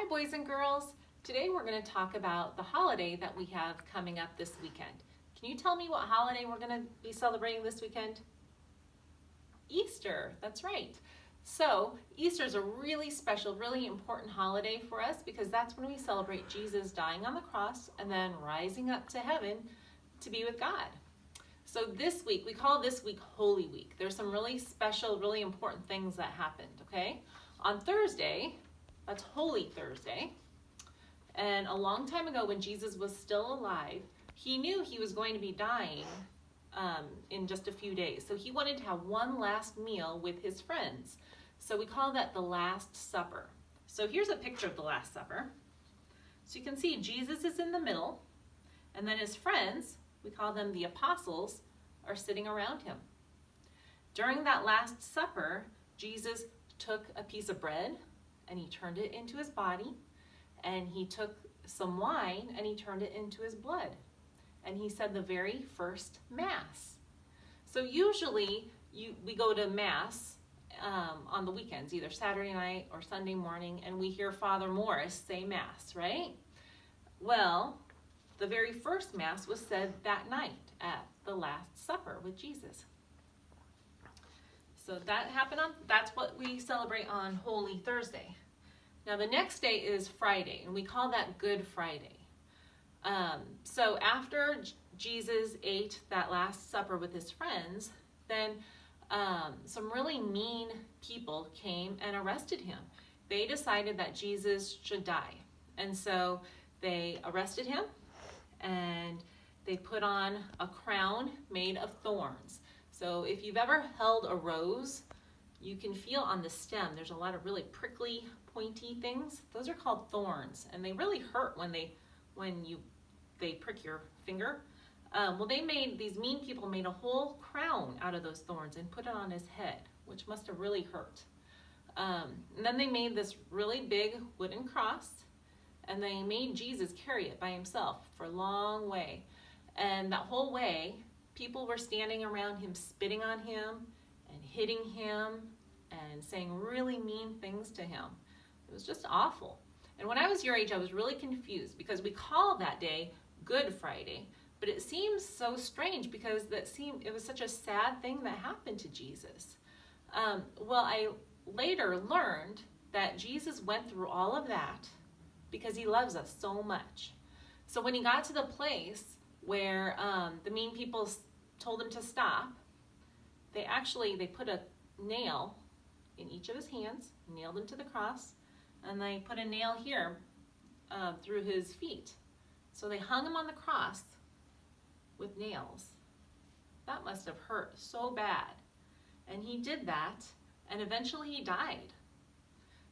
Hi boys and girls. Today we're going to talk about the holiday that we have coming up this weekend. Can you tell me what holiday we're going to be celebrating this weekend? Easter, that's right. So Easter is a really special, really important holiday for us because that's when we celebrate Jesus dying on the cross and then rising up to heaven to be with God. So this week, we call this week Holy Week. There's some really special, really important things that happened, okay? On Thursday, that's Holy Thursday, and a long time ago when Jesus was still alive, he knew he was going to be dying in just a few days. So he wanted to have one last meal with his friends. So we call that the Last Supper. So here's a picture of the Last Supper. So you can see Jesus is in the middle, and then his friends, we call them the apostles, are sitting around him. During that Last Supper, Jesus took a piece of bread and he turned it into his body, and he took some wine and he turned it into his blood. And he said the very first Mass. So usually we go to Mass on the weekends, either Saturday night or Sunday morning, and we hear Father Morris say Mass, right? Well, the very first Mass was said that night at the Last Supper with Jesus. So that happened that's what we celebrate on Holy Thursday. Now the next day is Friday, and we call that Good Friday. So after Jesus ate that Last Supper with his friends, then some really mean people came and arrested him. They decided that Jesus should die. And so they arrested him, and they put on a crown made of thorns. So if you've ever held a rose, you can feel on the stem there's a lot of really prickly, pointy things. Those are called thorns, and they really hurt when they prick your finger. Well, these mean people made a whole crown out of those thorns and put it on his head, which must have really hurt. And then they made this really big wooden cross, and they made Jesus carry it by himself for a long way. And that whole way, people were standing around him, spitting on him and hitting him and saying really mean things to him. It was just awful. And when I was your age, I was really confused because we call that day Good Friday, but it seems so strange because it was such a sad thing that happened to Jesus. Well, I later learned that Jesus went through all of that because he loves us so much. So when he got to the place where the mean people told him to stop, they put a nail in each of his hands, nailed him to the cross, and they put a nail here through his feet. So they hung him on the cross with nails. That must have hurt so bad. And he did that, and eventually he died.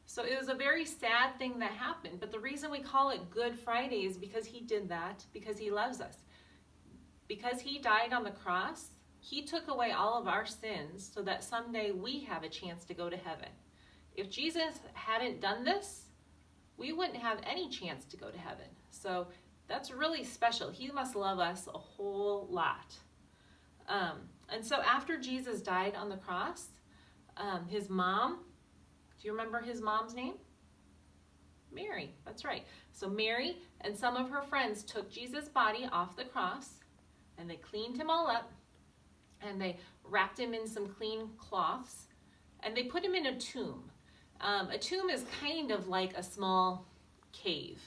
So it was a very sad thing that happened, but the reason we call it Good Friday is because he did that, because he loves us. Because he died on the cross, he took away all of our sins so that someday we have a chance to go to heaven. If Jesus hadn't done this, we wouldn't have any chance to go to heaven. So that's really special. He must love us a whole lot. And so after Jesus died on the cross, his mom, do you remember his mom's name? Mary, that's right. So Mary and some of her friends took Jesus' body off the cross, and they cleaned him all up, and they wrapped him in some clean cloths, and they put him in a tomb. A tomb is kind of like a small cave.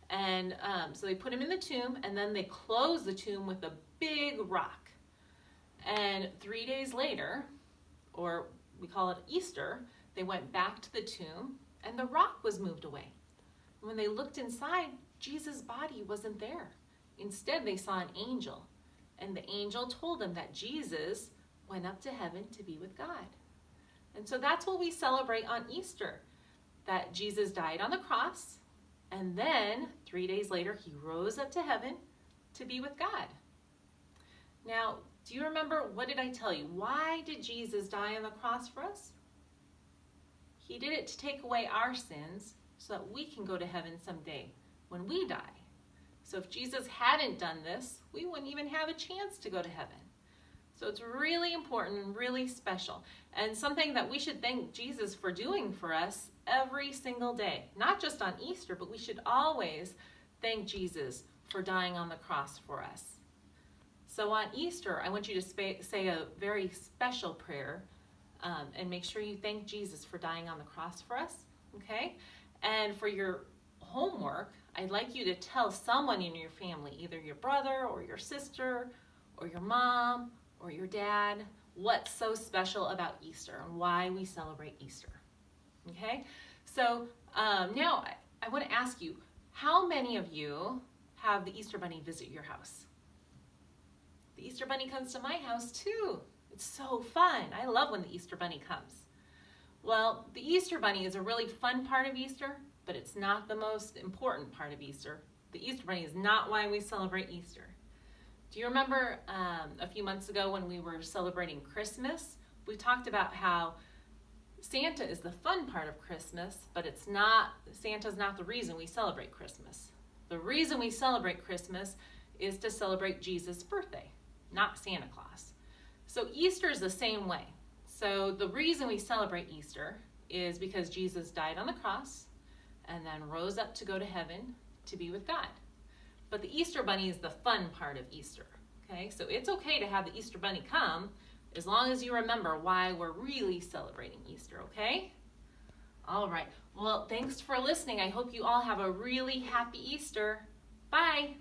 And so they put him in the tomb, and then they closed the tomb with a big rock. And 3 days later, or we call it Easter, they went back to the tomb, and the rock was moved away. And when they looked inside, Jesus' body wasn't there. Instead, they saw an angel. And the angel told them that Jesus went up to heaven to be with God. And so that's what we celebrate on Easter, that Jesus died on the cross, and then 3 days later, he rose up to heaven to be with God. Now, do you remember, what did I tell you? Why did Jesus die on the cross for us? He did it to take away our sins so that we can go to heaven someday when we die. So if Jesus hadn't done this, we wouldn't even have a chance to go to heaven. So it's really important and really special, and something that we should thank Jesus for doing for us every single day. Not just on Easter, but we should always thank Jesus for dying on the cross for us. So on Easter, I want you to say a very special prayer, and make sure you thank Jesus for dying on the cross for us, okay? And for your homework, I'd like you to tell someone in your family, either your brother or your sister or your mom or your dad, what's so special about Easter and why we celebrate Easter, okay? So now I want to ask you, how many of you have the Easter Bunny visit your house? The Easter Bunny comes to my house too. It's so fun. I love when the Easter Bunny comes. Well, the Easter Bunny is a really fun part of Easter, but it's not the most important part of Easter. The Easter Bunny is not why we celebrate Easter. Do you remember a few months ago when we were celebrating Christmas? We talked about how Santa is the fun part of Christmas, but Santa's not the reason we celebrate Christmas. The reason we celebrate Christmas is to celebrate Jesus' birthday, not Santa Claus. So Easter is the same way. So the reason we celebrate Easter is because Jesus died on the cross and then rose up to go to heaven to be with God. But the Easter Bunny is the fun part of Easter, okay? So it's okay to have the Easter Bunny come as long as you remember why we're really celebrating Easter, okay? All right. Well, thanks for listening. I hope you all have a really happy Easter. Bye.